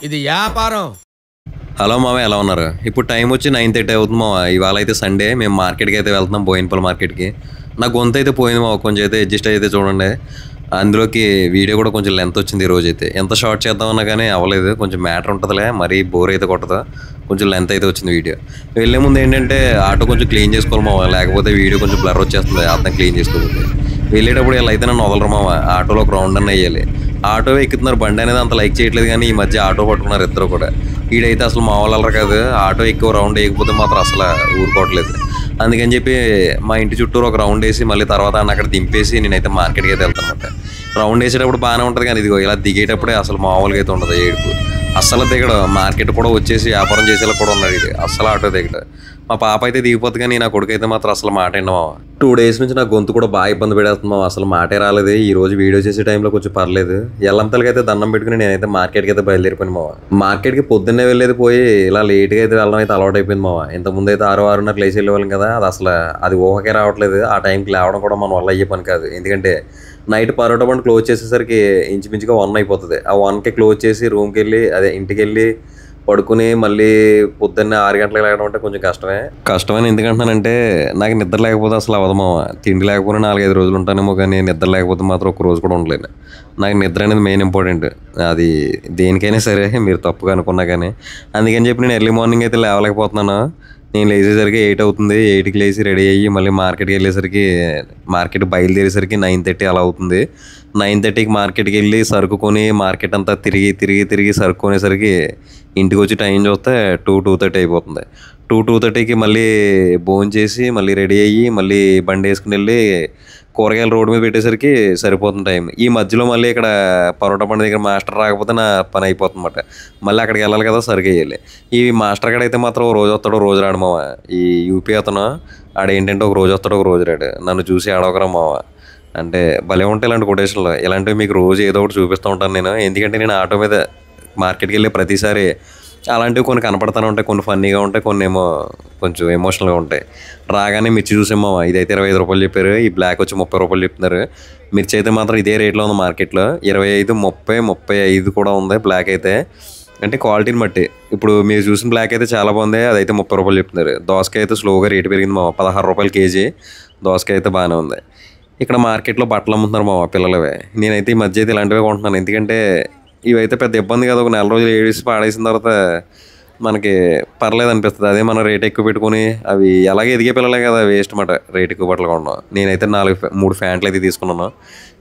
ఇది వ్యాపారం. హలో మామ, ఎలా ఉన్నారు? ఇప్పుడు టైం వచ్చి 9:30 అవుతుంది మామ. ఇవాళ అయితే సండే, మేము మార్కెట్కి అయితే వెళ్తున్నాం, బోయినపల్లి మార్కెట్కి. నా గొంతు అయితే పోయింది మామ, కొంచెం అయితే అడ్జస్ట్ అయితే చూడండి. అందులోకి వీడియో కూడా కొంచెం లెంత్ వచ్చింది ఈరోజు అయితే. ఎంత షార్ట్ చేద్దామన్నా కానీ అవ్వలేదు, కొంచెం మ్యాటర్ ఉంటుందిలే, మరీ బోర్ అయితే కొట్టదు, కొంచెం లెంత్ అయితే వచ్చింది వీడియో. వెళ్ళే ముందు ఏంటంటే ఆటో కొంచెం క్లీన్ చేసుకోవాలి మామ, లేకపోతే వీడియో కొంచెం బ్లర్ వచ్చేస్తుంది అర్థం క్లీన్ చేసుకోకపోతే. వెళ్ళేటప్పుడు వీళ్ళు అయితే నన్ను వదలరు మామ, ఆటోలో ఒక రౌండ్ అన్న వేయాలి. ఆటో ఎక్కుతున్నారు, బండి అనేది అంత లైక్ చేయట్లేదు, కానీ ఈ మధ్య ఆటో పట్టుకున్నారు ఇద్దరు కూడా. వీడైతే అసలు మా వాళ్ళు కాదు, ఆటో ఎక్కువ రౌండ్ వేయకపోతే మాత్రం అసలు ఊరుకోవట్లేదు. అందుకని చెప్పి మా ఇంటి చుట్టూరు ఒక రౌండ్ వేసి మళ్ళీ తర్వాత అక్కడ దింపేసి నేనైతే మార్కెట్కి అయితే వెళ్తాను అనమాట. రౌండ్ వేసేటప్పుడు బాగానే ఉంటుంది, కానీ ఇదిగో ఇలా దిగేటప్పుడే అసలు మామూలుగా అయితే ఉండదు ఏడుపు. అస్సలు దిగడు, మార్కెట్ కూడా వచ్చేసి వ్యాపారం చేసేలా కూడా ఉన్నాడు ఇది, అస్సలు ఆటో దిగడు. మా పాప అయితే దిగిపోతుంది, కానీ నా కొడుకు అయితే మాత్రం అసలు మాట వినమా. 2 days నుంచి నా గొంతు కూడా బాగా ఇబ్బంది పెడేస్తున్నాం, అసలు మాటే రాలేదు. ఈ రోజు వీడియో చేసే టైంలో కొంచెం పర్లేదు. ఎల్లంతలకి అయితే దండం పెట్టుకుని నేనైతే మార్కెట్కి అయితే బయలుదేరిపోయింది మావా. మార్కెట్కి పొద్దున్నే వెళ్ళేది పోయి ఇలా లేట్గా అయితే వెళ్ళడం అయితే అలవాటు అయిపోయింది మావా. ఇంతకుముందు అయితే 6-6:30 లేచి వెళ్ళేవాళ్ళం కదా, అది అసలు అది ఊహకే రావట్లేదు. ఆ టైంకి లేవడం కూడా మన వల్ల అయ్యే పని కాదు, ఎందుకంటే నైట్ పరోటా బండి క్లోజ్ చేసేసరికి ఇంచుమించుగా 1 అయిపోతుంది. ఆ 1కి క్లోజ్ చేసి రూమ్కి వెళ్ళి ఇంటికి వెళ్ళి పడుకుని మళ్ళీ పొద్దున్నే 6 గంటలకు లేవడం అంటే కొంచెం కష్టమైన. ఎందుకంటున్నానంటే నాకు నిద్ర లేకపోతే అసలు అవదమావా. తిండి లేకపోతే 4-5 రోజులు ఉంటానేమో, కానీ నిద్ర లేకపోతే మాత్రం ఒక రోజు కూడా ఉండలేను. నాకు నిద్ర అనేది మెయిన్ ఇంపార్టెంట్, అది దేనికైనా సరే, మీరు తప్పుగా అనుకున్నా కానీ. అందుకని చెప్పి నేను ఎర్లీ మార్నింగ్ అయితే లేవలేకపోతున్నాను. నేను లేచేసరికి 8 అవుతుంది. 8కి లేచి రెడీ అయ్యి మళ్ళీ మార్కెట్కి వెళ్ళేసరికి, మార్కెట్ బయలుదేరేసరికి 9:30 అలా అవుతుంది. 9:30కి మార్కెట్కి వెళ్ళి సరుకు కొని మార్కెట్ అంతా తిరిగి సరుకు కొనేసరికి ఇంటికి వచ్చి టైం చూస్తే 2-2:30 అయిపోతుంది. 2-2:30కి మళ్ళీ భోజనం చేసి మళ్ళీ రెడీ అయ్యి మళ్ళీ బండి వేసుకుని వెళ్ళి కూరగాయలు రోడ్డు మీద పెట్టేసరికి సరిపోతుంది టైం. ఈ మధ్యలో మళ్ళీ ఇక్కడ పరోటా బండి దగ్గర మాస్టర్ రాకపోతే నా పని అయిపోతుంది అన్నమాట. మళ్ళీ అక్కడికి వెళ్ళాలి కదా, సరుకు వేయాలి. ఈ మాస్టర్ కాడ అయితే మాత్రం రోజు వస్తాడు రోజు రాడు మావ. ఈ యూపీ అతను ఆడేంటంటే ఒక రోజు వస్తాడు ఒక రోజు రాడు. నన్ను చూసి ఆడవకరా మావ అంటే భలే ఉంటాయి ఇలాంటి కొటేషన్లు. ఇలాంటివి మీకు రోజు ఏదో ఒకటి చూపిస్తూ ఉంటాను నేను, ఎందుకంటే నేను ఆటో మీద మార్కెట్కి వెళ్ళే ప్రతిసారి అలాంటివి కొన్ని కనపడతానే ఉంటాయి. కొన్ని ఫన్నీగా ఉంటాయి, కొన్ని ఏమో కొంచెం ఎమోషనల్గా ఉంటాయి. రాగానే మిర్చి చూసేమో, ఇదైతే 25 రూపాయలు చెప్పారు, ఈ బ్లాక్ వచ్చి 30 రూపాయలు చెప్తున్నారు. మిర్చి అయితే మాత్రం ఇదే రేట్లో ఉంది మార్కెట్లో, 25, 30, 35 కూడా ఉంది బ్లాక్ అయితే. అంటే క్వాలిటీని బట్టి ఇప్పుడు మీరు చూసిన బ్లాక్ అయితే చాలా బాగుంది, అదైతే 30 రూపాయలు చెప్తున్నారు. దోసకాయ అయితే స్లోగా రేటు పెరిగింది మా 16 రూపాయలు కేజీ. దోసకాయ అయితే బాగానే ఉంది. ఇక్కడ మార్కెట్లో బట్టలు అమ్ముతున్నారు మా పిల్లలవే. నేనైతే ఈ మధ్య అయితే ఇలాంటివే కొంటున్నాను, ఎందుకంటే ఇవైతే పెద్ద ఇబ్బంది కాదు. ఒక నెల రోజులు ఏడేసి పాడేసిన తర్వాత మనకి పర్లేదు అనిపిస్తుంది. అదే మనం రేట్ ఎక్కువ పెట్టుకుని అవి ఎలాగే ఎదిగే పిల్లలే కదా, వేస్ట్ మాట రేట్ ఎక్కువ బట్టలు కొన్నాం. నేనైతే 3 ప్యాంట్లు అయితే తీసుకున్నాను.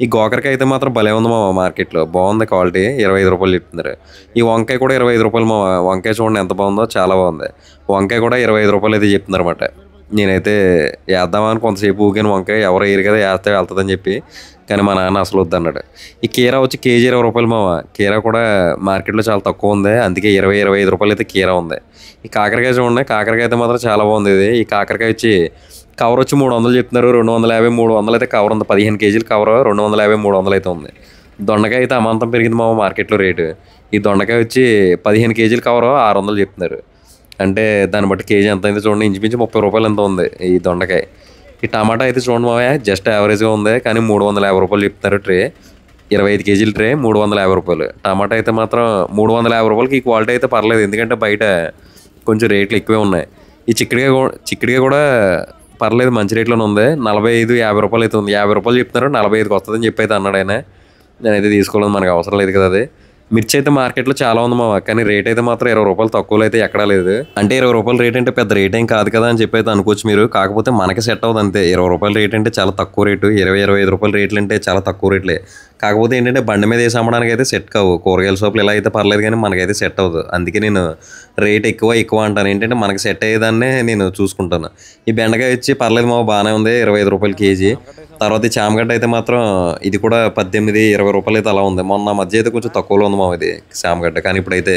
ఈ గోకరకాయ అయితే మాత్రం భలే ఉంది మా మార్కెట్లో, బాగుంది క్వాలిటీ, 25 రూపాయలు చెప్తున్నారు. ఈ వంకాయ కూడా 25 రూపాయలు మా వంకాయ చూడండి ఎంత బాగుందో, చాలా బాగుంది. వంకాయ కూడా 25 రూపాయలు అయితే చెప్తున్నారు అన్నమాట. నేనైతే వేద్దామని కొంతసేపు ఊగాను, వంకాయ ఎవరు వేయరు కదా, వేస్తే వెళ్తుందని చెప్పి, కానీ మా నాన్న అసలు వద్దన్నాడు. ఈ కీరా వచ్చి కేజీ 20 రూపాయలు మావ. కీరా కూడా మార్కెట్లో చాలా తక్కువ ఉంది, అందుకే 20-25 రూపాయలు అయితే కీరా ఉంది. ఈ కాకరకాయ చూడండి, కాకరకాయ అయితే మాత్రం చాలా బాగుంది. ఇది ఈ కాకరకాయ వచ్చి కవర్ వచ్చి 300 చెప్తున్నారు. 250, 300 అయితే కవర్ ఉంది. 15 కేజీలు కవర్ 250, 300 అయితే ఉంది. దొండకాయ అయితే అమాంతం పెరిగింది మావ మార్కెట్లో రేటు. ఈ దొండకాయ వచ్చి 15 కేజీలు కవర్ 600 చెప్తున్నారు. అంటే దాన్ని బట్టి కేజీ ఎంత అయితే చూడండి, ఇంచుమించు 30 రూపాయలు ఎంత ఉంది ఈ దొండకాయ. ఈ టమాటా అయితే చూడండి మావయ్య, జస్ట్ యావరేజ్గా ఉంది, కానీ 350 రూపాయలు చెప్తున్నారు ట్రే. 25 కేజీల ట్రే 350 రూపాయలు. టమాటా అయితే మాత్రం 350 రూపాయలకి ఈ క్వాలిటీ అయితే పర్లేదు, ఎందుకంటే బయట కొంచెం రేట్లు ఎక్కువే ఉన్నాయి. ఈ చిక్కుడుకాయ కూడా పర్లేదు, మంచి రేట్లోనే ఉంది. 45, 50 రూపాయలు అయితే ఉంది. 50 రూపాయలు చెప్తున్నారు, 45కి వస్తుందని చెప్పి అయితే అన్నాడు ఆయన. నేనైతే తీసుకోలేదు, మనకు అవసరం లేదు కదా అది. మిర్చి అయితే మార్కెట్లో చాలా ఉంది మావా, కానీ రేట్ అయితే మాత్రం 20 రూపాయలు తక్కువలో అయితే ఎక్కడా లేదు. అంటే 20 రూపాయల రేట్ అంటే పెద్ద రేట్ ఏం కాదు కదా అని చెప్పి అయితే అనుకోవచ్చు మీరు, కాకపోతే మనకి సెట్ అవుతుంది అంతే. 20 రూపాయల రేట్ అంటే చాలా తక్కువ రేటు, 20-25 రూపాయల రేట్లు అంటే చాలా తక్కువ రేట్లే. కాకపోతే ఏంటంటే బండి మీద వేసి అమ్మడానికి అయితే సెట్ కావు. కూరగాయల షాపులు ఇలా అయితే పర్లేదు, కానీ మనకైతే సెట్ అవ్వదు. అందుకే నేను రేట్ ఎక్కువ అంటాను, ఏంటంటే మనకి సెట్ అయ్యేదాన్నే నేను చూసుకుంటాను. ఈ బెండకాయ వచ్చి పర్లేదు మావ, బాగానే ఉంది, 25 రూపాయలు కేజీ. తర్వాత ఈ చామగడ్డ అయితే మాత్రం ఇది కూడా 18-20 రూపాయలు అయితే అలా ఉంది. మొన్న మధ్య అయితే కొంచెం తక్కువలో ఉంది మావ ఇది చామగడ్డ, కానీ ఇప్పుడైతే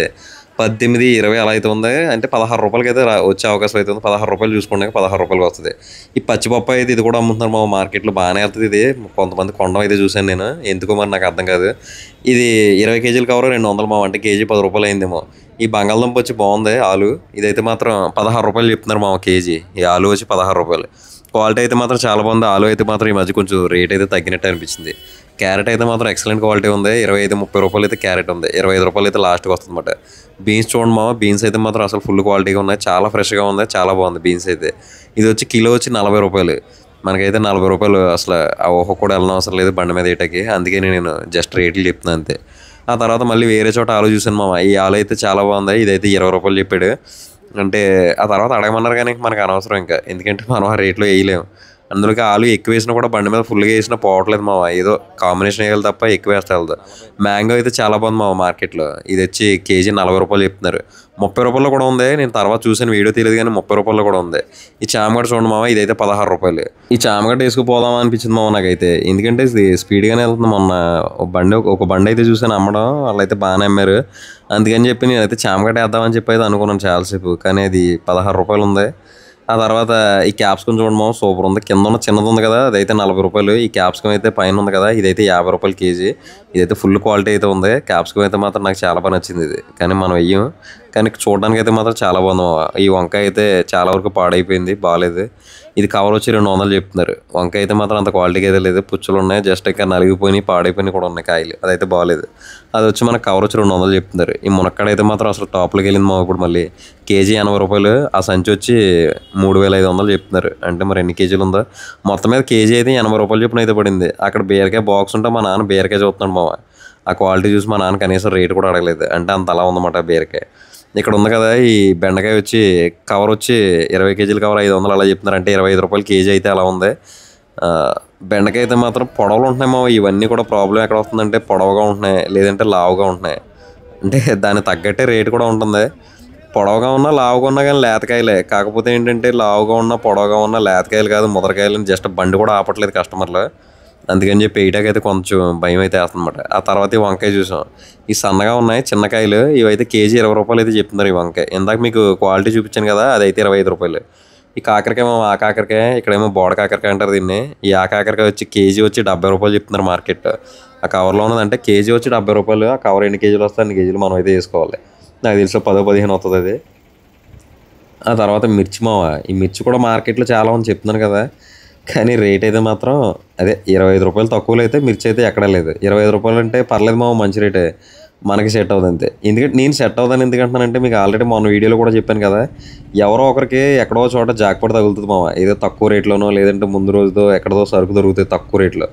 18-20 అలా అయితే ఉంది. అంటే 16 రూపాయలకి అయితే వచ్చే అవకాశం అయితే ఉంది. 16 రూపాయలు చూసుకోండి, 16 రూపాయలకి వస్తుంది. ఈ పచ్చిపప్పు అయితే ఇది కూడా అమ్ముతున్నారు మా మార్కెట్లో, బాగానే వెళ్తుంది ఇది. కొంతమంది కొండం అయితే చూశాను నేను, ఎందుకో మరి నాకు అర్థం కాదు. ఇది 20 కేజీలు కవర్ 200 మావ, అంటే కేజీ 10 రూపాయలు అయిందేమో. ఈ బంగాళదుంప వచ్చి బాగుంది ఆలు, ఇదైతే మాత్రం 16 రూపాయలు చెప్తున్నారు మావ కేజీ. ఈ ఆలు వచ్చి 16 రూపాయలు. క్వాలిటీ అయితే మాత్రం చాలా బాగుంది. ఆలు అయితే మాత్రం ఈ మధ్య కొంచెం రేట్ అయితే తగ్గినట్టు అనిపించింది. క్యారెట్ అయితే మాత్రం ఎక్సలెంట్ క్వాలిటీ ఉంది. 25-30 రూపాయలు అయితే క్యారెట్ ఉంది. 25 రూపాయలు అయితే లాస్ట్కి వస్తుంది అనమాట. బీన్స్ చూడండి మామ, బీన్స్ అయితే మాత్రం అసలు ఫుల్ క్వాలిటీగా ఉన్నాయి. చాలా ఫ్రెష్గా ఉంది, చాలా బాగుంది బీన్స్ అయితే. ఇది వచ్చి కిలో వచ్చి 40 రూపాయలు. మనకైతే 40 రూపాయలు అసలు ఆ ఊహ కూడా వెళ్ళడం అవసరం లేదు బండి మీద వేయటానికి. అందుకే నేను జస్ట్ రేట్లు చెప్తున్నాను అంతే. ఆ తర్వాత మళ్ళీ వేరే చోట ఆలు చూశాను మామ. ఈ ఆలు అయితే చాలా బాగుంది. ఇదైతే 20 రూపాయలు చెప్పాడు. అంటే ఆ తర్వాత అడగమన్నారు కానీ మనకు అనవసరం ఇంకా, ఎందుకంటే మనం ఆ రేట్లో వేయలేము. అందులోకి ఆలు ఎక్కువ వేసినా కూడా బండి మీద ఫుల్గా వేసినా పోవట్లేదు మావ. ఏదో కాంబినేషన్ వేయాలి తప్ప ఎక్కువ వేస్తే వెళ్దు. మ్యాంగో అయితే చాలా బాగుంది మావ మార్కెట్లో. ఇది వచ్చి కేజీ 40 రూపాయలు చెప్తున్నారు. 30 రూపాయలు కూడా ఉంది. నేను తర్వాత చూసాను, వీడియో తెలియదు కానీ 30 రూపాయలు కూడా ఉంది. ఈ చామగడ్డ చూడండి మావ, ఇదైతే 16 రూపాయలు. ఈ చామగడ్డ వేసుకుపోదామా అనిపించింది మావ నాకైతే, ఎందుకంటే ఇది స్పీడ్గానే వెళ్తుంది. మొన్న ఒక బండి అయితే చూసాను అమ్మడం, వాళ్ళైతే బాగానే అమ్మారు. అందుకని చెప్పి నేనైతే చామగడ్డ వేద్దామని చెప్పి అయితే అనుకున్నాను చాలాసేపు, కానీ అది 16 రూపాయలు ఉంది. ఆ తర్వాత ఈ క్యాప్సికం చూడండి మామ, సూపర్ ఉంది. కింద ఉన్న చిన్నది ఉంది కదా, అదైతే 40 రూపాయలు. ఈ క్యాప్సికం అయితే పైన ఉంది కదా, ఇదైతే 50 రూపాయలు కేజీ. ఇదైతే ఫుల్ క్వాలిటీ అయితే ఉంది. క్యాప్సికం అయితే మాత్రం నాకు చాలా బాగా నచ్చింది ఇది, కానీ మనం వెయ్యం. కానీ చూడడానికి అయితే మాత్రం చాలా బాగుంది మామ. ఈ వంకాయ అయితే చాలా వరకు పాడైపోయింది, బాగాలేదు. ఇది కవర్ వచ్చి 200 చెప్తున్నారు. వంకాయ అయితే మాత్రం అంత క్వాలిటీకి అయితే లేదు, పుచ్చులు ఉన్నాయి, జస్ట్ ఇంకా నలిగిపోయినాయి, పాడైపోయినాయి కూడా ఉన్నాయి కాయలు. అదైతే బాగాలేదు. అది వచ్చి మనకు కవర్ వచ్చి 200 చెప్తున్నారు. ఈ మునక్కాడ అయితే మాత్రం అసలు టాప్లోకి వెళ్ళింది మా. ఇప్పుడు మళ్ళీ కేజీ 80 రూపాయలు. ఆ సంచి వచ్చి 3500 చెప్తున్నారు. అంటే మరి ఎన్ని కేజీలు ఉందో. మొత్తం మీద కేజీ అయితే 80 రూపాయలు చెప్పిన అయితే పడింది. అక్కడ బీరకాయ బాక్స్ ఉంటే మా నాన్న బీరకాయ చూస్తున్నాడు మావ. ఆ క్వాలిటీ చూసి మా నాన్న కనీసం రేటు కూడా అడగలేదు, అంటే అంత అలా ఉందన్నమాట బీరకాయ. ఇక్కడ ఉంది కదా ఈ బెండకాయ వచ్చి కవర్ వచ్చి 20 కేజీల కవర్ 500 అలా చెప్తున్నారు. అంటే 25 రూపాయలు కేజీ అయితే అలా ఉంది. బెండకాయ అయితే మాత్రం పొడవలు ఉంటున్నాయి మావ. ఇవన్నీ కూడా ప్రాబ్లం ఎక్కడ వస్తుందంటే పొడవుగా ఉంటున్నాయి, లేదంటే లావుగా ఉంటున్నాయి. అంటే దాన్ని తగ్గట్టే రేటు కూడా ఉంటుంది. పొడవుగా ఉన్నా లావుగా ఉన్నా కానీ లేతకాయలే. కాకపోతే ఏంటంటే లావుగా ఉన్నా పొడవుగా ఉన్నా లేతకాయలు కాదు ముదరకాయలు. జస్ట్ బండి కూడా ఆపట్లేదు కస్టమర్లు. అందుకని చెప్పి వేయటానికి అయితే కొంచెం భయం అయితే వేస్తుందన్నమాట. ఆ తర్వాత ఈ వంకాయ చూసాం. ఈ సన్నగా ఉన్నాయి చిన్నకాయలు, ఇవైతే కేజీ 20 రూపాయలు అయితే చెప్తున్నారు. ఈ వంకాయ ఇందాక మీకు క్వాలిటీ చూపించాను కదా, అదైతే 25 రూపాయలు. ఈ కాకరకాయ ఆ కాకరకాయ, ఇక్కడేమో బోడ కాకరకాయ అంటారు దీన్ని. ఈ ఆ కాకరకాయ వచ్చి కేజీ వచ్చి 70 రూపాయలు చెప్తున్నారు మార్కెట్. ఆ కవర్లో ఉన్నదంటే కేజీ వచ్చి 70 రూపాయలు. ఆ కవర్ ఎన్ని కేజీలు వస్తే అన్ని కేజీలు మనం అయితే వేసుకోవాలి. నాకు తెలిసి 10-15 అవుతుంది అది. ఆ తర్వాత మిర్చి మావ. ఈ మిర్చి కూడా మార్కెట్లో చాలా మంది చెప్తున్నాను కదా, కానీ రేట్ అయితే మాత్రం అదే 25 రూపాయలు తక్కువలో అయితే మిర్చి అయితే ఎక్కడా లేదు. 25 రూపాయలు అంటే పర్లేదు మావ, మంచి రేటే, మనకి సెట్ అవుతుంది అంతే. ఎందుకంటే నేను సెట్ అవుతాను ఎందుకంటున్నానంటే, మీకు ఆల్రెడీ మొన్న వీడియోలో కూడా చెప్పాను కదా, ఎవరో ఒకరికి ఎక్కడో చోట జాక్పాట్ తగులుతుంది మావ. ఏదో తక్కువ రేట్లోనో లేదంటే ముందు రోజుతో ఎక్కడదో సరుకు దొరుకుతుంది తక్కువ రేట్లో,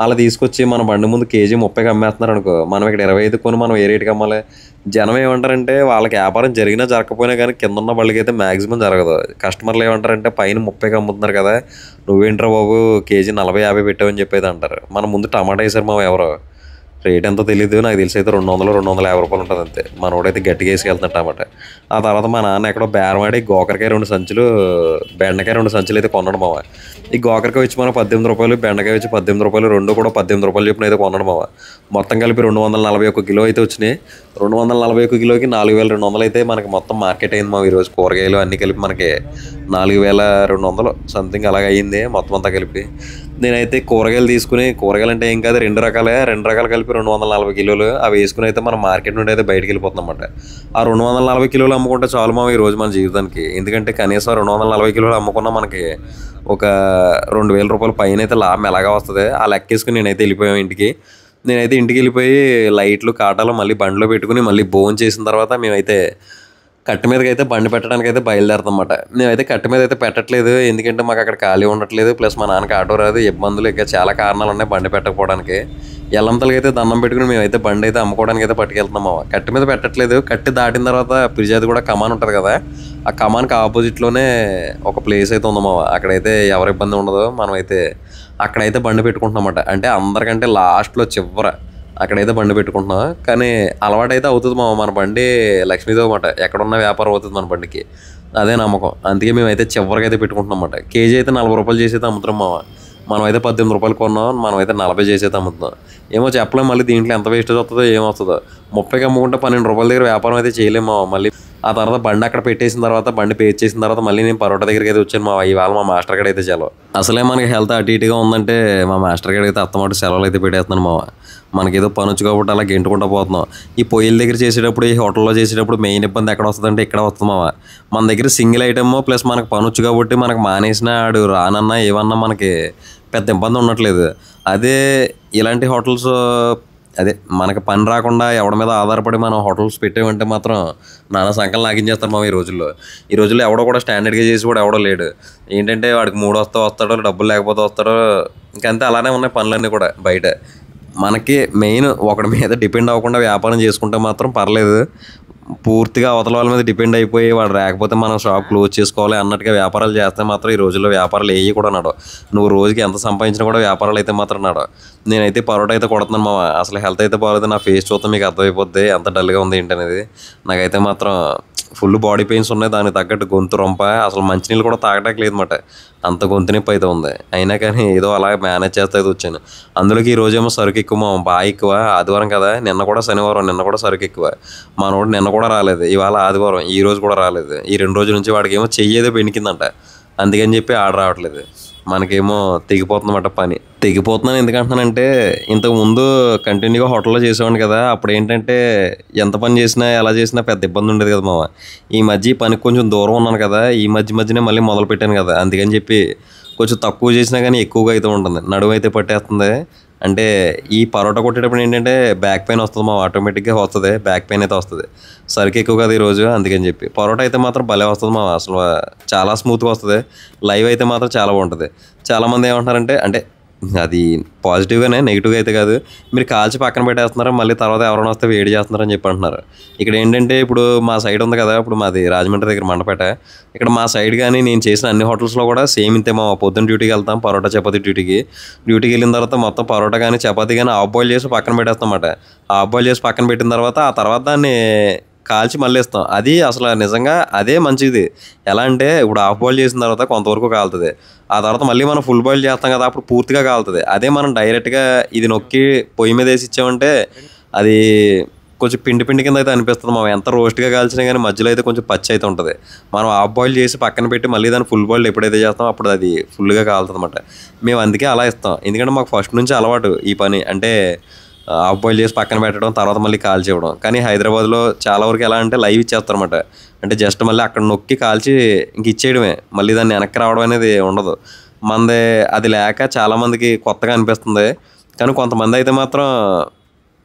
అలా తీసుకొచ్చి మన బండి ముందు కేజీ 30కి అమ్మేస్తున్నారు అనుకో, మనం ఇక్కడ 25 కొని మనం ఏ రేటుకి అమ్మాలి? జనం ఏమంటారంటే వాళ్ళకి వ్యాపారం జరిగినా జరగకపోయినా కానీ కింద ఉన్న వాళ్ళకి అయితే మ్యాక్సిమం జరగదు. కస్టమర్లు ఏమంటారంటే పైన 30కి అమ్ముతున్నారు కదా, నువ్వేంట్రా బాబు కేజీ 40-50 పెట్టావని చెప్పేది అంటారు. మనం ముందు టమాటా వేసారు మావ, ఎవరో రేట్ ఎంతో తెలియదు, నాకు తెలిసి అయితే 200-250 రూపాయలు ఉంటుంది అంతే. మనోడైతే గట్టిగా వేసుకెళ్తున్నట్టు టమాట. ఆ తర్వాత మా నాన్న ఎక్కడో బేరమాడి గోకరకాయ 2 సంచులు, బెండకాయ 2 సంచులు అయితే కొన్నాడు మావ. ఈ గోకరకాయ వచ్చి మనం 18 రూపాయలు, బెండకాయ వచ్చి 18 రూపాయలు, రెండు కూడా 18 రూపాయలు చెప్పిన అయితే కొన్నాడు మావ. మొత్తం కలిపి 241 కిలో అయితే వచ్చినాయి. 241 కిలోకి 4200 అయితే మనకి మొత్తం మార్కెట్ అయింది మావ. ఈరోజు కూరగాయలు అన్నీ కలిపి మనకి 4200 సంథింగ్ అలాగ అయ్యింది మొత్తం అంతా కలిపి. నేనైతే కూరగాయలు తీసుకుని, కూరగాయలు అంటే ఏం కాదు, 2 రకాలు కలిపి 240 కిలోలు అవి వేసుకుని అయితే మనం మార్కెట్ నుండి అయితే బయటకు వెళ్ళిపోతున్నాం అన్నమాట. ఆ 240 కిలోలు అమ్ముకుంటే చాలు మావ ఈ రోజు మన జీవితానికి. ఎందుకంటే కనీసం 240 కిలోలు అమ్ముకున్నా మనకి ఒక 2000 రూపాయల పైన అయితే లాభం ఎలాగా వస్తుంది. ఆ లెక్కేసుకుని నేనైతే వెళ్ళిపోయాను ఇంటికి. నేనైతే ఇంటికి వెళ్ళిపోయి లైట్లు కాటాలు మళ్ళీ బండిలో పెట్టుకుని మళ్ళీ భోజనం చేసిన తర్వాత మేమైతే కట్ట మీదకి అయితే బండి పెట్టడానికి అయితే బయలుదేరుతాం అన్నమాట. మేమైతే కట్ట మీద అయితే పెట్టట్లేదు, ఎందుకంటే మాకు అక్కడ ఖాళీ ఉండట్లేదు, ప్లస్ మా నాన్నకి ఆటో రాదు, ఇబ్బందులు, ఇంకా చాలా కారణాలు ఉన్నాయి బండి పెట్టకపోవడానికి. ఎల్లంతలకి అయితే దండం పెట్టుకుని మేమైతే బండి అయితే అమ్ముకోవడానికి అయితే పట్టుకెళ్తున్నాం మావ. కట్ట మీద పెట్టట్లేదు, కట్టి దాటిన తర్వాత పిరిజాది కూడా కమాన్ ఉంటుంది కదా, ఆ కమాన్కి ఆపోజిట్లోనే ఒక ప్లేస్ అయితే ఉంది మావ. అక్కడైతే ఎవరి ఇబ్బంది ఉండదు, మనమైతే అక్కడైతే బండి పెట్టుకుంటున్నాం అన్నమాట. అంటే అందరికంటే లాస్ట్లో చివర అక్కడైతే బండి పెట్టుకుంటున్నాం. కానీ అలవాటు అయితే అవుతుంది మావ, మన బండి లక్ష్మీదేవి అన్నమాట, ఎక్కడున్న వ్యాపారం అవుతుంది మన బండికి, అదే నమ్మకం. అందుకే మేమైతే చివరికి అయితే పెట్టుకుంటున్నాం అన్నమాట. కేజీ అయితే 40 రూపాయలు చేసి అయితే అమ్ముతున్నాం మావ. మనం అయితే 18 రూపాయలు కొన్నాం, మనం అయితే 40 చేసి అయితే అమ్ముతున్నాం. ఏమో చెప్పలేం మళ్ళీ దీంట్లో ఎంత వేస్టేజ్ వస్తుందో ఏమొస్తుందో. 30కి అమ్ముకుంటే 12 రూపాయల దగ్గర వ్యాపారం అయితే చేయలేము మళ్ళీ. ఆ తర్వాత బండి అక్కడ పెట్టేసిన తర్వాత, బండి పే చేసిన తర్వాత మళ్ళీ నేను పరోటా దగ్గరికి అయితే వచ్చాను ఇవాళ మా మాస్టర్ గడ అయితే సెలవు. అసలే మనకి హెల్త్ అటు ఇటుగా ఉందంటే మా మాస్టర్ గడ అయితే అత్తమాట సెలవులు అయితే పెట్టేస్తున్నాను మనకేదో పని వచ్చు కాబట్టి అలా గెంటుకుంటూ పోతున్నాం. ఈ పొయ్యిల దగ్గర చేసేటప్పుడు, ఈ హోటల్లో చేసేటప్పుడు మెయిన్ ఇబ్బంది ఎక్కడ వస్తుందంటే ఇక్కడ వస్తుంది మన దగ్గర సింగిల్ ఐటమ్ ప్లస్ మనకు పని వచ్చు కాబట్టి మనకు మానేసిన ఆడు రానన్నా ఏమన్నా మనకి పెద్ద ఇబ్బంది ఉండట్లేదు. అదే ఇలాంటి హోటల్స్, అదే మనకి పని రాకుండా ఎవడి మీద ఆధారపడి మనం హోటల్స్ పెట్టామంటే మాత్రం నానా సంకలు లాగించేస్తారు ఈ రోజుల్లో ఎవడో కూడా స్టాండర్డ్గా చేసి కూడా ఎవడో లేడు. ఏంటంటే వాడికి 3 వస్తాడో డబ్బులు లేకపోతే వస్తాడో, ఇంకంతే అలానే ఉన్నాయి పనులన్నీ కూడా బయట. మనకి మెయిన్ ఒకడి మీద డిపెండ్ అవ్వకుండా వ్యాపారం చేసుకుంటే మాత్రం పర్లేదు. పూర్తిగా అవతల వాళ్ళ మీద డిపెండ్ అయిపోయి వాడు రాకపోతే మనం షాప్ క్లోజ్ చేసుకోవాలి అన్నట్టుగా వ్యాపారాలు చేస్తే మాత్రం ఈ రోజుల్లో వ్యాపారాలు ఏవి కూడా నడవు. నువ్వు రోజుకి ఎంత సంపాదించినా కూడా వ్యాపారాలు అయితే మాత్రం నడవు. నేనైతే పరోటా అయితే కొడుతున్నాను అసలు హెల్త్ అయితే బాగోలేదు. నా ఫేస్ చూస్తే మీకు అర్థమైపోద్ది ఎంత డల్గా ఉంది ఏంటనేది. నాకైతే మాత్రం ఫుల్ బాడీ పెయిన్స్ ఉన్నాయి. దానికి తగ్గట్టు గొంతు రొంప, అసలు మంచినీళ్ళు కూడా తాగడానికి లేదు అన్నమాట. అంత గొంతు నొప్పి అయితే ఉంది. అయినా కానీ ఏదో అలా మేనేజ్ చేస్తే అయితే వచ్చాను. అందులోకి ఈ రోజేమో సరుకు ఎక్కువ బాగా ఎక్కువ. ఆదివారం కదా, నిన్న కూడా శనివారం, నిన్న కూడా సరుకు ఎక్కువ. మనోడు నిన్న కూడా రాలేదు, ఇవాళ ఆదివారం, ఈ రోజు కూడా రాలేదు. ఈ 2 రోజుల నుంచి వాడికి ఏమో చెయ్యేదో బెణికిందంట. అందుకని చెప్పి ఆర్డర్ రావట్లేదు. మనకేమో తెగిపోతుందన్నమాట పని. తెగిపోతున్నాను ఎందుకంటున్నానంటే, ఇంతకుముందు కంటిన్యూగా హోటల్లో చేసేవాడిని కదా. అప్పుడు ఏంటంటే ఎంత పని చేసినా ఎలా చేసినా పెద్ద ఇబ్బంది ఉండేది కదా ఈ మధ్య ఈ పనికి కొంచెం దూరం ఉన్నాను కదా. ఈ మధ్యనే మళ్ళీ మొదలు పెట్టాను కదా. అందుకని చెప్పి కొంచెం తక్కువ చేసినా కానీ ఎక్కువగా అయితే ఉంటుంది. నడుము అయితే పట్టేస్తుంది. అంటే ఈ పరోటా కొట్టేటప్పుడు ఏంటంటే బ్యాక్ పెయిన్ వస్తుంది ఆటోమేటిక్గా వస్తుంది. బ్యాక్ పెయిన్ అయితే వస్తుంది. సరికి ఎక్కువ కదా ఈరోజు, అందుకని చెప్పి. పరోటా అయితే మాత్రం భలే వస్తుంది అసలు చాలా స్మూత్గా వస్తుంది. లైవ్ అయితే మాత్రం చాలా బాగుంటుంది. చాలామంది ఏమంటున్నారంటే, అంటే అది పాజిటివ్గానే, నెగిటివ్గా అయితే కాదు, మీరు కాల్చి పక్కన పెట్టేస్తున్నారు, మళ్ళీ తర్వాత ఎవరైనా వస్తే వేడి చేస్తున్నారని చెప్పి అంటున్నారు. ఇక్కడ ఏంటంటే ఇప్పుడు మా సైడ్ ఉంది కదా, ఇప్పుడు మాది రాజమండ్రి దగ్గర మండపేట. ఇక్కడ మా సైడ్ కానీ నేను చేసిన అన్ని హోటల్స్లో కూడా సేమ్ ఇంతే పొద్దున్న డ్యూటీకి వెళ్తాం, పరోటా చపాతీ డ్యూటీకి వెళ్ళిన తర్వాత మొత్తం పరోటా కానీ చపాతీ కానీ హాఫ్ బాయిల్ చేసి పక్కన పెట్టేస్తాం అన్నమాట. హాఫ్ బాయిల్ చేసి పక్కన పెట్టిన తర్వాత ఆ తర్వాత దాన్ని కాల్చి మళ్ళీ ఇస్తాం. అది అసలు నిజంగా అదే మంచిది. ఎలా అంటే ఇప్పుడు హాఫ్ బాయిల్ చేసిన తర్వాత కొంతవరకు కాలుతుంది, ఆ తర్వాత మళ్ళీ మనం ఫుల్ బాయిల్ చేస్తాం కదా, అప్పుడు పూర్తిగా కాలుతుంది. అదే మనం డైరెక్ట్గా ఇది నొక్కి పొయ్యి మీద వేసి ఇచ్చామంటే అది కొంచెం పిండి కింద అయితే అనిపిస్తుంది ఎంత రోస్ట్గా కాల్చినా కానీ మధ్యలో అయితే కొంచెం పచ్చి అయితే ఉంటుంది. మనం హాఫ్ బాయిల్ చేసి పక్కన పెట్టి మళ్ళీ దాన్ని ఫుల్ బాయిల్ ఎప్పుడైతే చేస్తామో అప్పుడు అది ఫుల్గా కాలుతుంది అన్నమాట. మేము అందుకే అలా ఇస్తాం, ఎందుకంటే మాకు ఫస్ట్ నుంచి అలవాటు ఈ పని. అంటే హాఫ్ బాయిల్ చేసి పక్కన పెట్టడం, తర్వాత మళ్ళీ కాల్చి ఇవ్వడం. కానీ హైదరాబాద్లో చాలా వరకు ఎలా అంటే లైవ్ ఇచ్చేస్తారన్నమాట. అంటే జస్ట్ మళ్ళీ అక్కడ నొక్కి కాల్చి ఇంక ఇచ్చేయడమే, మళ్ళీ దాన్ని వెనక్కి రావడం అనేది ఉండదు. మనది అది లేక చాలామందికి కొత్తగా అనిపిస్తుంది. కానీ కొంతమంది అయితే మాత్రం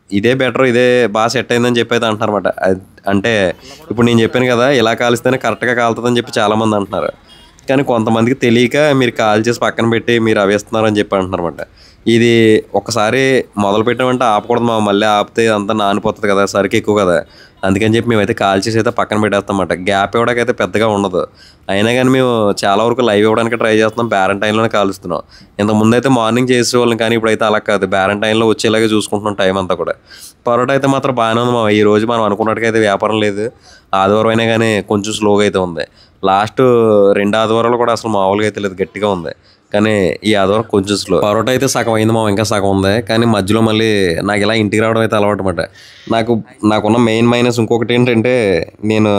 ఇదే బెటర్, ఇదే బాగా సెట్ అయిందని చెప్పి అయితే అంటున్నారన్నమాట. అంటే ఇప్పుడు నేను చెప్పాను కదా, ఇలా కాలిస్తేనే కరెక్ట్గా కాలుతుందని చెప్పి చాలామంది అంటున్నారు. కానీ కొంతమందికి తెలియక మీరు కాల్ చేసి పక్కన పెట్టి మీరు అవేస్తున్నారని చెప్పి అంటున్నారన్నమాట. ఇది ఒకసారి మొదలు పెట్టామంటే ఆపకూడదు మళ్ళీ ఆపితే అంతా నానిపోతుంది కదా, సరికి ఎక్కువ కదా. అందుకని చెప్పి మేమైతే కాల్ చేసి అయితే పక్కన పెట్టేస్తామన్నమాట. గ్యాప్ ఇవ్వడానికైతే పెద్దగా ఉండదు. అయినా కానీ మేము చాలా వరకు లైవ్ ఇవ్వడానికి ట్రై చేస్తున్నాం, బేరం టైంలోనే కాలుస్తున్నాం. ఇంతకుముందు అయితే మార్నింగ్ చేసేవాళ్ళం, కానీ ఇప్పుడైతే అలా కాదు, బేరం టైంలో వచ్చేలాగే చూసుకుంటున్నాం టైం అంతా కూడా. పరోటా అయితే మాత్రం బాగానే ఉంది ఈ రోజు మనం అనుకున్నట్టుగా అయితే వ్యాపారం లేదు. ఆదివారం అయినా కానీ కొంచెం స్లోగా అయితే ఉంది. లాస్ట్ 2 ఆదివారాలు కూడా అసలు మామూలుగా అయితే లేదు, గట్టిగా ఉంది. కానీ ఈ ఆదివారం కొంచెం స్లో. పరోటా అయితే సగం అయింది ఇంకా సగం ఉంది. కానీ మధ్యలో మళ్ళీ నాకు ఇలా ఇంటికి రావడం అయితే అలవాటు అన్నమాట. నాకున్న మెయిన్ మైనస్ ఇంకొకటి ఏంటంటే, నేను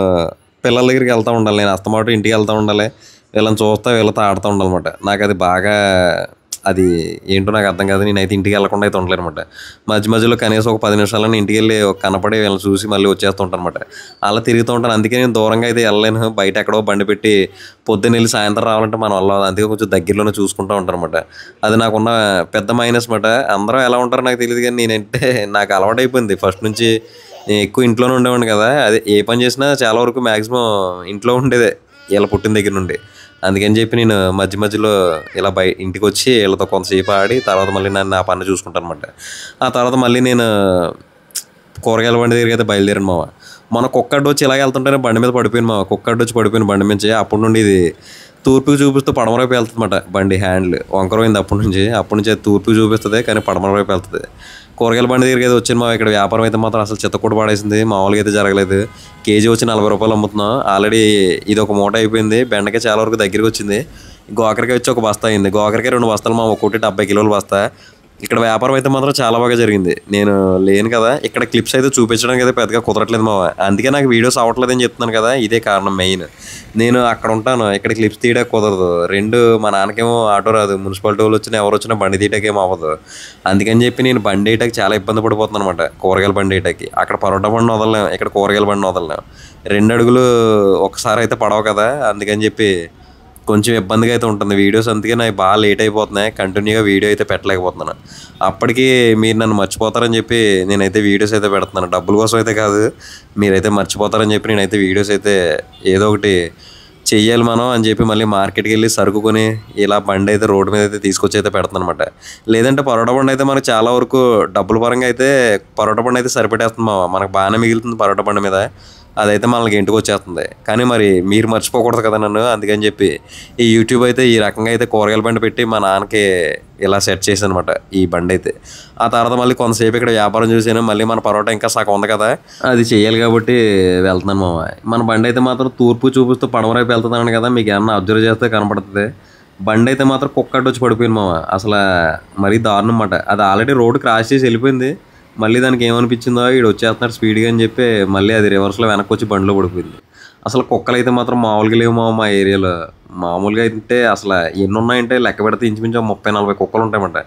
పిల్లల దగ్గరికి వెళ్తూ ఉండాలి, నేను అస్తమాటు ఇంటికి వెళ్తూ ఉండాలి, వీళ్ళని చూస్తా వీళ్ళతో ఆడుతూ ఉండాలన్నమాట. నాకు అది బాగా అది ఏంటో నాకు అర్థం కాదు. నేనైతే ఇంటికి వెళ్ళకుండా అయితే ఉండలేను అనమాట. మధ్యలో కనీసం ఒక 10 నిమిషాలని ఇంటికి వెళ్ళి కనపడి వీళ్ళని చూసి మళ్ళీ వచ్చేస్తుంటాను అనమాట. అలా తిరుగుతూ ఉంటాను. అందుకే నేను దూరంగా అయితే వెళ్ళలేను. బయట ఎక్కడో బండి పెట్టి పొద్దున్న వెళ్ళి సాయంత్రం రావాలంటే మన వల్ల, అందుకే కొంచెం దగ్గరలోనే చూసుకుంటూ ఉంటాను అనమాట. అది నాకున్న పెద్ద మైనస్ అనమాట. అందరూ ఎలా ఉంటారో నాకు తెలియదు, కానీ నేనంటే నాకు అలవాటు అయిపోయింది ఫస్ట్ నుంచి. నేను ఎక్కువ ఇంట్లోనే ఉండేవాడిని కదా, అదే ఏ పని చేసినా చాలా వరకు మ్యాక్సిమం ఇంట్లో ఉండేదే వీళ్ళ పుట్టిన దగ్గర నుండి. అందుకని చెప్పి నేను మధ్యలో ఇలా ఇంటికి వచ్చి వీళ్ళతో కొంతసేపు ఆడి తర్వాత మళ్ళీ నా పని చూసుకుంటాను అనమాట. ఆ తర్వాత మళ్ళీ నేను కూరగాయల బండి దగ్గరికి అయితే బయలుదేరాను మన కుక్కడ్డు వచ్చి ఇలాగ వెళ్తుంటేనే బండి మీద పడిపోయాను కుక్కడ్డు వచ్చి పడిపోయిన బండి నుంచి. అప్పటి నుండి ఇది తూర్పుకి చూపిస్తూ పడమర వైపు వెళ్తుంది అన్నమాట. బండి హ్యాండిల్ వంకరైంది అప్పటి నుంచి అది తూర్పుకి చూపిస్తుంది, కానీ పడమర వైపు వెళ్తుంది. కూరగాయల బండి దగ్గరికి అయితే వచ్చాను ఇక్కడ వ్యాపారం అయితే మాత్రం అసలు చిత్తకూడ పడేసింది, మామూలుగా అయితే జరగలేదు. కేజీ వచ్చి 40 రూపాయలు అమ్ముతున్నాం. ఆల్రెడీ ఇది ఒక మూట అయిపోయింది. బెండకాయ చాలా వరకు దగ్గరికి వచ్చింది. గోకరకాయ వచ్చి ఒక బస్తా అయింది. గోకరకాయ 2 బస్తాలు ఒక్కొక్కటి 70 కిలోల బస్తా. ఇక్కడ వ్యాపారం అయితే మాత్రం చాలా బాగా జరిగింది. నేను లేను కదా, ఇక్కడ క్లిప్స్ అయితే చూపించడానికి అయితే పెద్దగా కుదరట్లేదు మావ. అందుకే నాకు వీడియోస్ అవ్వట్లేదని చెప్తున్నాను కదా, ఇదే కారణం మెయిన్. నేను అక్కడ ఉంటాను, ఇక్కడ క్లిప్స్ తీయడానికి కుదరదు. మా నాన్నకేమో ఆటో రాదు, మున్సిపాలిటీ వాళ్ళు వచ్చినా ఎవరు వచ్చినా బండి తీయటానికి ఏమో అవ్వదు. అందుకని చెప్పి నేను బండి వేయటానికి చాలా ఇబ్బంది పడిపోతున్నాను అనమాట. కూరగాయల బండి వేయటానికి అక్కడ పరోటా బండి వదలలేం, ఇక్కడ కూరగాయల బండి వదలలేం. 2 అడుగులు ఒకసారి అయితే పడవు కదా, అందుకని చెప్పి కొంచెం ఇబ్బందిగా అయితే ఉంటుంది వీడియోస్. అందుకే నాకు బాగా లేట్ అయిపోతున్నాయి, కంటిన్యూగా వీడియో అయితే పెట్టలేకపోతున్నాను. అప్పటికి మీరు నన్ను మర్చిపోతారని చెప్పి నేనైతే వీడియోస్ అయితే పెడుతున్నాను. డబ్బుల కోసం అయితే కాదు, మీరైతే మర్చిపోతారని చెప్పి నేనైతే వీడియోస్ అయితే ఏదో ఒకటి చెయ్యాలి మనం అని చెప్పి మళ్ళీ మార్కెట్కి వెళ్ళి సరుకు కొని ఇలా బండి అయితే రోడ్డు మీద అయితే తీసుకొచ్చి అయితే పెడుతున్నాను అనమాట. లేదంటే పరోటా బండి అయితే మనకు చాలా వరకు డబ్బుల పరంగా అయితే పరోటా బండి అయితే సరిపెట్టేస్తుంది మనకు బాగానే మిగులుతుంది పరోటా బండి మీద. అదైతే మనకి ఇంటికి వచ్చేస్తుంది. కానీ మరి మీరు మర్చిపోకూడదు కదా నన్ను, అందుకని చెప్పి ఈ యూట్యూబ్ అయితే ఈ రకంగా అయితే కూరగాయల బండి పెట్టి మా నాన్నకి ఇలా సెట్ చేశాను అనమాట ఈ బండి అయితే. ఆ తర్వాత మళ్ళీ కొంతసేపు ఇక్కడ వ్యాపారం చూసాను, మళ్ళీ మన పరోటా ఇంకా సగం ఉంది కదా, అది చేయాలి కాబట్టి వెళ్తున్నాను మామ. మన బండి అయితే మాత్రం తూర్పు చూపిస్తూ పడమరైపు వెళ్తున్నాను కదా, మీకు ఏమన్నా అబ్జర్వ్ చేస్తే కనపడుతుంది. బండి అయితే మాత్రం కుక్కడ్డు వచ్చి పడిపోయింది మామ. అసలు మరీ దారుణం అన్నమాట. అది ఆల్రెడీ రోడ్డు క్రాస్ చేసి వెళ్ళిపోయింది. మళ్ళీ దానికి ఏమనిపించిందో వీడు వచ్చేస్తున్నాడు స్పీడ్గా అని చెప్పి మళ్ళీ అది రివర్స్లో వెనక్కి వచ్చి బండిలో పడిపోయింది. అసలు కుక్కలు అయితే మాత్రం మామూలుగా లేవు మా ఏరియాలో. మామూలుగా అయితే అసలు ఎన్ని ఉన్నాయంటే లెక్క పెడితే ఇంచుమించు 30-40 కుక్కలు ఉంటాయన్నమాట.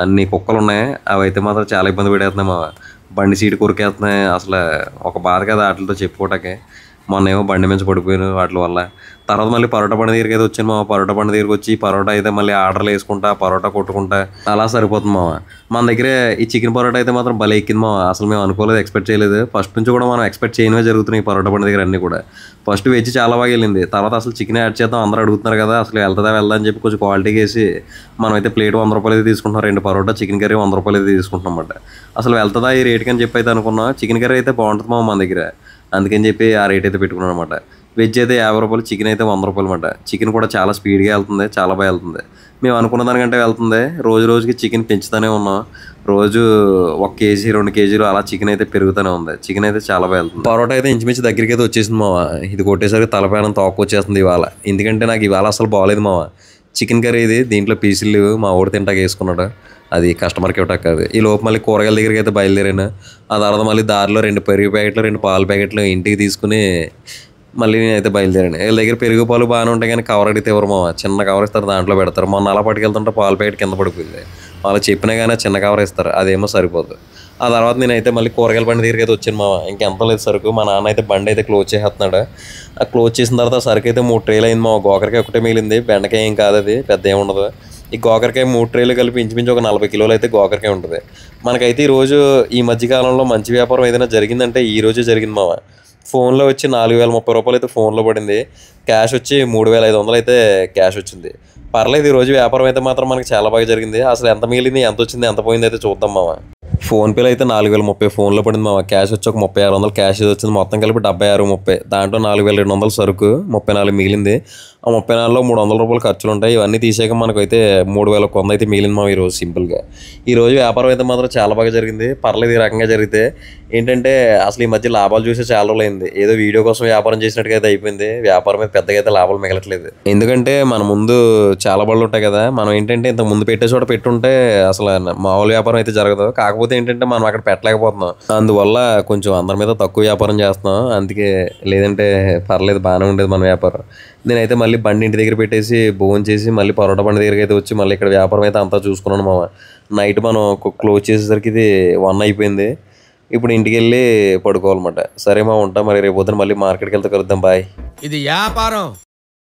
అన్ని కుక్కలు ఉన్నాయి. అవి అయితే మాత్రం చాలా ఇబ్బంది పెడేస్తున్నాయి మా బండి సీటు కొరికేస్తున్నాయి. అసలు ఒక బాధ కదా వాటితో చెప్పుకోవటానికి. మొన్న ఏమో బండి మీద పడిపోయాను వాటి వల్ల. తర్వాత మళ్ళీ పరోటా బండి దగ్గరికి అయితే వచ్చాను మామ. పరోటా బండి దగ్గరికి వచ్చి పరోటా అయితే మళ్ళీ ఆర్డర్లు వేసుకుంటా, పరోటా కొట్టుకుంటా అలా సరిపోతుంది మామ. మన దగ్గర ఈ చికెన్ పరోటా అయితే మాత్రం భలే ఎక్కింది మామ. అసలు మేము అనుకోలేదు, ఎక్స్పెక్ట్ చేయలేదు. ఫస్ట్ నుంచి కూడా మనం ఎక్స్పెక్ట్ చేయనివే జరుగుతున్నాయి ఈ పరోటా బండి దగ్గర అన్నీ కూడా. ఫస్ట్ వెజ్ చాలా బాగా వెళ్ళింది. తర్వాత అసలు చికెన్ యాడ్ చేద్దాం అందరూ అడుగుతున్నారు కదా, అసలు వెళ్తుందా వెళ్దా అని చెప్పి కొంచెం క్వాలిటీకి వేసి మనం అయితే ప్లేట్ 100 రూపాయలు అయితే తీసుకుంటున్నాం. 2 పరోటా చికెన్ కర్రీ 100 రూపాయలు అయితే తీసుకుంటున్నాం అన్నమాట. అసలు వెళ్తుందా ఈ రేట్కి అని చెప్పి అయితే అనుకున్నాం. చికెన్ కర్రీ అయితే బాగుంటుంది మామ మన దగ్గర, అందుకని చెప్పి ఆ రేట్ అయితే పెట్టుకున్నాను అనమాట. వెజ్ అయితే 50 రూపాయలు, చికెన్ అయితే 100 రూపాయలు అనమాట. చికెన్ కూడా చాలా స్పీడ్గా వెళ్తుంది, చాలా బాగా వెళ్తుంది. మేము అనుకున్న దానికంటే వెళ్తుంది. రోజు రోజుకి చికెన్ పెంచుతూనే ఉన్నాం. రోజు 1 కేజీ 2 కేజీలు అలా చికెన్ అయితే పెరుగుతూనే ఉంది. చికెన్ అయితే చాలా బాగా వెళ్తుంది. పరోటా అయితే ఇంచుమించు దగ్గరికి అయితే వచ్చేసింది మావ. ఇది కొట్టేసరికి తలపైన తోక వచ్చేస్తుంది ఇవాళ. ఎందుకంటే నాకు ఇవాళ అసలు బాగాలేదు మావ. చికెన్ కర్రీ ఇది, దీంట్లో పీసులు లేవు. మా ఊడి తింటాక వేసుకున్నాడు, అది కస్టమర్కి ఇవ్వటాక కాదు. ఈ లోపు మళ్ళీ కూరగాయల దగ్గరికి అయితే బయలుదేరాను. ఆ తర్వాత మళ్ళీ దారిలో 2 పెరుగు ప్యాకెట్లు 2 పాల ప్యాకెట్లు ఇంటికి తీసుకుని మళ్ళీ నేనైతే బయలుదేరాను. వీళ్ళ దగ్గర పెరుగు పాలు బాగానే ఉంటాయి కానీ కవర్ అడిగితే ఎవరు మావ, చిన్న కవర్ ఇస్తారు దాంట్లో పెడతారు. మొన్న అలా పట్టుకెళ్తుంటే పాల ప్యాకెట్ కింద పడిపోయింది. వాళ్ళు చెప్పినా కానీ చిన్న కవర్ ఇస్తారు, అదేమో సరిపోదు. ఆ తర్వాత నేనైతే మళ్ళీ కూరగాయల బండి దగ్గరికి అయితే వచ్చాను మావ. ఇంకెంత లేదు సరుకు. మా నాన్న అయితే బండి అయితే క్లోజ్ చేసేస్తున్నాడు. ఆ క్లోజ్ చేసిన తర్వాత సరుకు అయితే 3 ట్రేలు అయింది మావ. గోకరకాయ ఒకటే మిగిలింది, బెండకాయ ఏం కాదు, అది పెద్ద ఏమి ఉండదు. ఈ గోకరకాయ 3 ట్రేలు కలిపి ఇంచుమించు ఒక 40 కిలోలు అయితే గోకరకాయ ఉంటుంది. మనకైతే ఈరోజు ఈ మధ్యకాలంలో మంచి వ్యాపారం ఏదైనా జరిగిందంటే ఈ రోజే జరిగింది మావ. ఫోన్లో వచ్చి 4030 రూపాయలు అయితే ఫోన్లో పడింది. క్యాష్ వచ్చి 3500 అయితే క్యాష్ వచ్చింది. పర్లేదు, ఈరోజు వ్యాపారం అయితే మాత్రం మనకి చాలా బాగా జరిగింది. అసలు ఎంత మిగిలింది, ఎంత వచ్చింది, ఎంత పోయింది అయితే చూద్దాం మామ. ఫోన్పేలో అయితే 4030 ఫోన్లో పడింది మామ. క్యాష్ వచ్చి ఒక 3600 క్యాష్ వచ్చింది. మొత్తం కలిపి 7630. దాంట్లో 4200 సరుకు, 34 మిగిలింది. ఆ 34లో 300 రూపాయలు ఖర్చులు ఉంటాయి. ఇవన్నీ తీసాక మనకైతే 3100 అయితే మిగిలింది మామ ఈరోజు సింపుల్గా. ఈరోజు వ్యాపారం అయితే మాత్రం చాలా బాగా జరిగింది. పర్లేదు ఈ రకంగా జరిగితే. ఏంటంటే అసలు ఈ మధ్య లాభాలు చూసే చాలా రోజులు అయింది. ఏదో వీడియో కోసం వ్యాపారం చేసినట్టుగా అయితే అయిపోయింది. వ్యాపారం మీద పెద్దగా అయితే లాభాలు మిగలట్లేదు. ఎందుకంటే మన ముందు చాలా బళ్ళు ఉంటాయి కదా, మనం ఏంటంటే ఇంత ముందు పెట్టే చోట పెట్టుంటే అసలు మామూలు వ్యాపారం అయితే జరగదు. కాకపోతే ఏంటంటే మనం అక్కడ పెట్టలేకపోతున్నాం. అందువల్ల కొంచెం అందరి మీద తక్కువ వ్యాపారం చేస్తున్నాం. అందుకే లేదంటే పర్లేదు బాగానే ఉండేది మన వ్యాపారం. నేనైతే మళ్ళీ బండి ఇంటి దగ్గర పెట్టేసి భోజనం చేసి మళ్ళీ పరోటా బండి దగ్గరికి అయితే వచ్చి మళ్ళీ ఇక్కడ వ్యాపారం అయితే అంతా చూసుకున్నాను మామ. నైట్ మనం క్లోజ్ చేసేసరికి ఇది 1 అయిపోయింది. ఇప్పుడు ఇంటికి వెళ్ళి పడుకోవాలన్నమాట. సరే మా ఉంటా మరి, రేపు పొద్దున మళ్ళీ మార్కెట్కి వెళ్తే కలుద్దాం. బాయ్. ఇది వ్యాపారం.